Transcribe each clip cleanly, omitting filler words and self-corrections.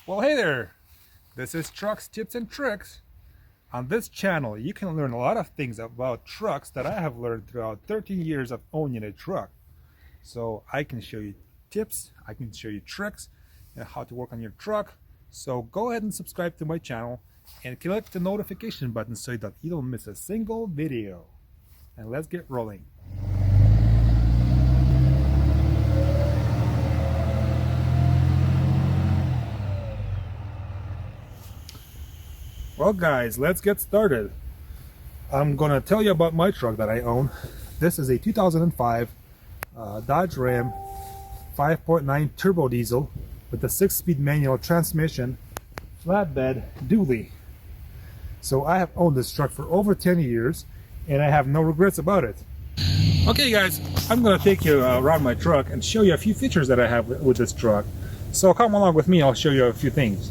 Well, hey there! This is Trucks, Tips, and Tricks. On this channel, you can learn a lot of things about trucks that I have learned throughout 13 years of owning a truck. So I can show you tips, I can show you tricks, and how to work on your truck. So go ahead and subscribe to my channel and click the notification button so that you don't miss a single video. And let's get rolling. Well guys, let's get started. I'm gonna tell you about my truck that I own. This is a 2005 Dodge Ram 5.9 turbo diesel with a 6-speed manual transmission, flatbed dually. So I have owned this truck for over 10 years and I have no regrets about it. Okay guys, I'm gonna take you around my truck and show you a few features that I have with this truck. So come along with me, I'll show you a few things.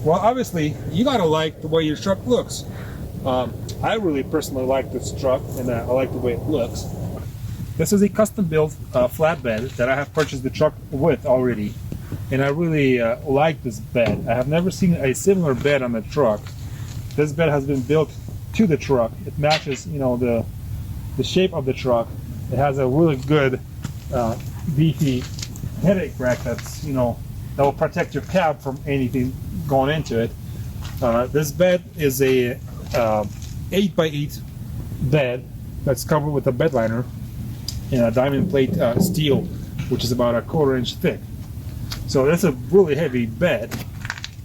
Well, obviously, you gotta like the way your truck looks. I really personally like this truck, and I like the way it looks. This is a custom-built flatbed that I have purchased the truck with already, and I really like this bed. I have never seen a similar bed on the truck. This bed has been built to the truck. It matches, you know, the shape of the truck. It has a really good, beefy headache rack that's, you know, that will protect your cab from anything going into it. This bed is a 8x8 bed that's covered with a bed liner and a diamond plate steel, which is about a 1/4 inch thick. So that's a really heavy bed,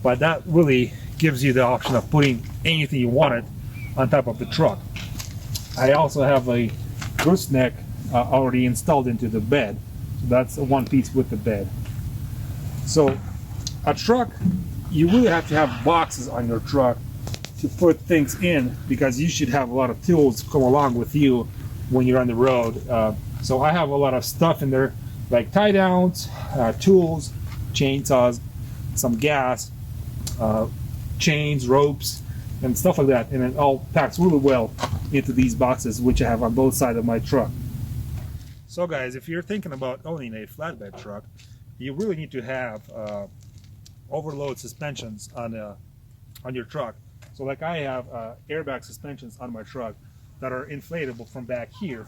but that really gives you the option of putting anything you wanted on top of the truck. I also have a gooseneck already installed into the bed, so that's a one piece with the bed. So a truck, you really have to have boxes on your truck to put things in, because you should have a lot of tools come along with you when you're on the road. So I have a lot of stuff in there, like tie downs, tools, chainsaws, some gas, chains, ropes, and stuff like that, and it all packs really well into these boxes, which I have on both sides of my truck. So guys, if you're thinking about owning a flatbed truck, you really need to have overload suspensions on your truck. So like I have airbag suspensions on my truck that are inflatable from back here.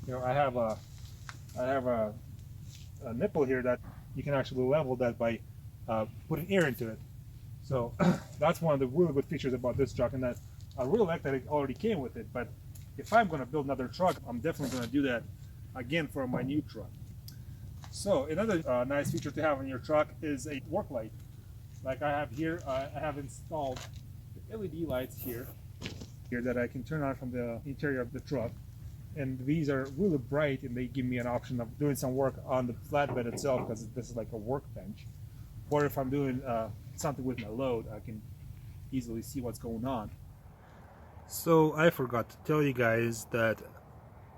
You know, I have a nipple here that you can actually level that by putting air into it. So that's one of the really good features about this truck, and that I really like that it already came with it. But if I'm going to build another truck, I'm definitely going to do that again for my new truck. So another nice feature to have on your truck is a work light. Like I have here, I have installed the LED lights here that I can turn on from the interior of the truck. And these are really bright, and they give me an option of doing some work on the flatbed itself, because this is like a workbench. Or if I'm doing something with my load, I can easily see what's going on. So I forgot to tell you guys that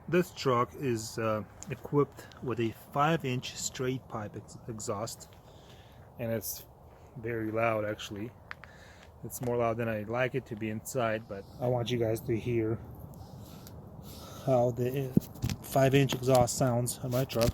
this truck is equipped with a 5-inch straight pipe exhaust, and it's very loud. Actually, it's more loud than I like it to be inside, but I want you guys to hear how the 5-inch exhaust sounds on my truck.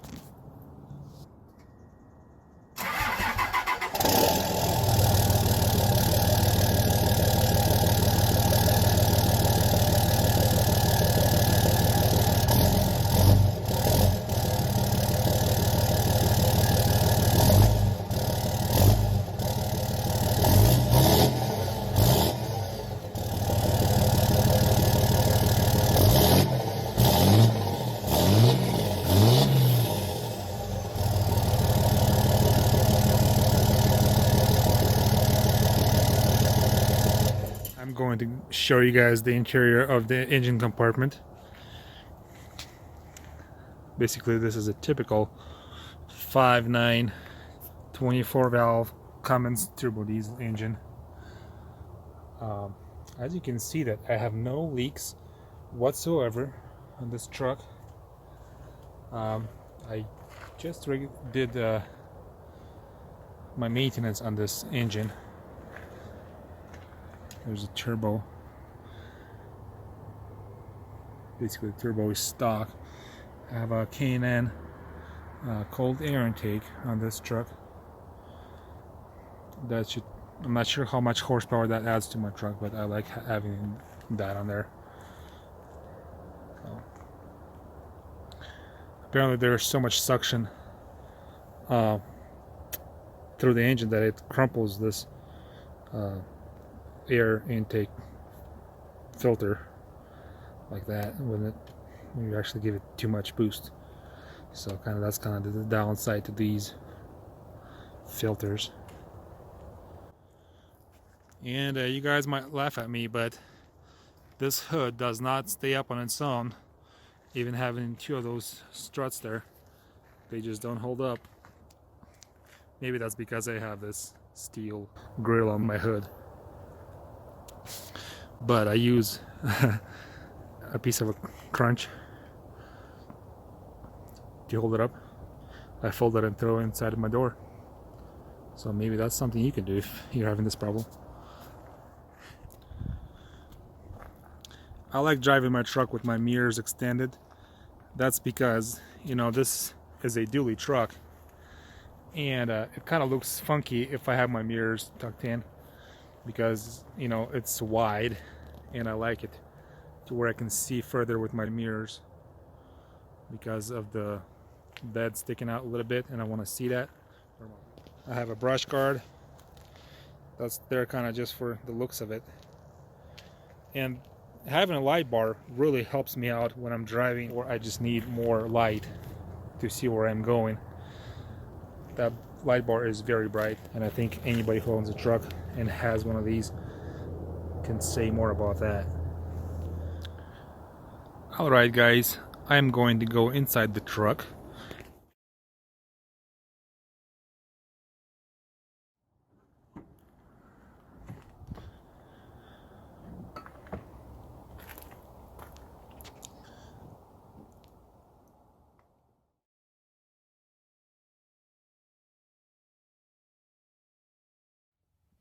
I'm going to show you guys the interior of the engine compartment. Basically, this is a typical 5.9 24 valve Cummins turbo diesel engine. As you can see, that I have no leaks whatsoever on this truck. I just did my maintenance on this engine. There's a turbo. Basically, the turbo is stock. I have a K&N cold air intake on this truck. That should, I'm not sure how much horsepower that adds to my truck, but I like having that on there. So, apparently there's so much suction through the engine that it crumples this air intake filter like that when you actually give it too much boost. So that's kind of the downside to these filters. And you guys might laugh at me, but this hood does not stay up on its own. Even having two of those struts there, they just don't hold up. Maybe that's because I have this steel grill on my hood. But I use a piece of a crunch to hold it up. I fold it and throw it inside of my door. So maybe that's something you can do if you're having this problem. I like driving my truck with my mirrors extended. That's because, you know, this is a dually truck, and it kind of looks funky if I have my mirrors tucked in, because, you know, it's wide and I like it to where I can see further with my mirrors because of the bed sticking out a little bit, and I want to see that. I have a brush guard that's there kind of just for the looks of it, and having a light bar really helps me out when I'm driving or I just need more light to see where I'm going. That light bar is very bright, and I think anybody who owns a truck and has one of these can say more about that. Alright guys, I'm going to go inside the truck.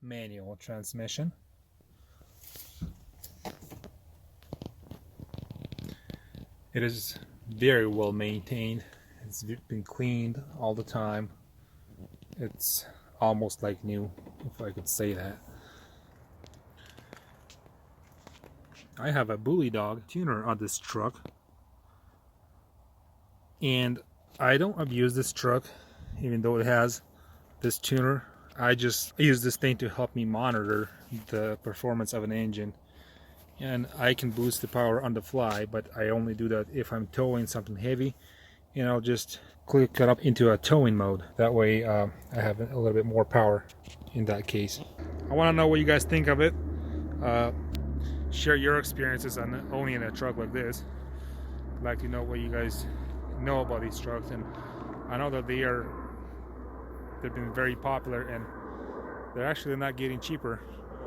Manual transmission. It is very well maintained. It's been cleaned all the time. It's almost like new, if I could say that. I have a bully dog tuner on this truck, and I don't abuse this truck even though it has this tuner. I just use this thing to help me monitor the performance of an engine, and I can boost the power on the fly, but I only do that if I'm towing something heavy, and I'll just click it up into a towing mode. That way I have a little bit more power in that case. I want to know what you guys think of it. Share your experiences on owning a truck like this. I'd like to know what you guys know about these trucks, and I know that they've been very popular, and they're actually not getting cheaper.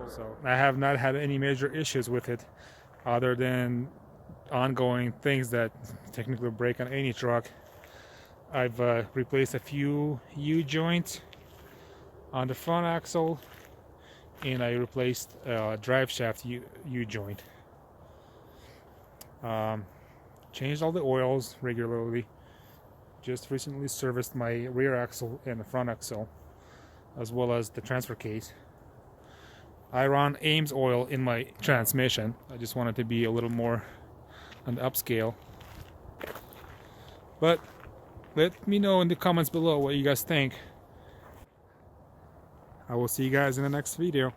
So I have not had any major issues with it, other than ongoing things that technically break on any truck. I've replaced a few U-joints on the front axle, and I replaced a drive shaft U-joint. Changed all the oils regularly. Just recently serviced my rear axle and the front axle, as well as the transfer case. I run Ames oil in my transmission. I just want it to be a little more on the upscale. But let me know in the comments below what you guys think. I will see you guys in the next video.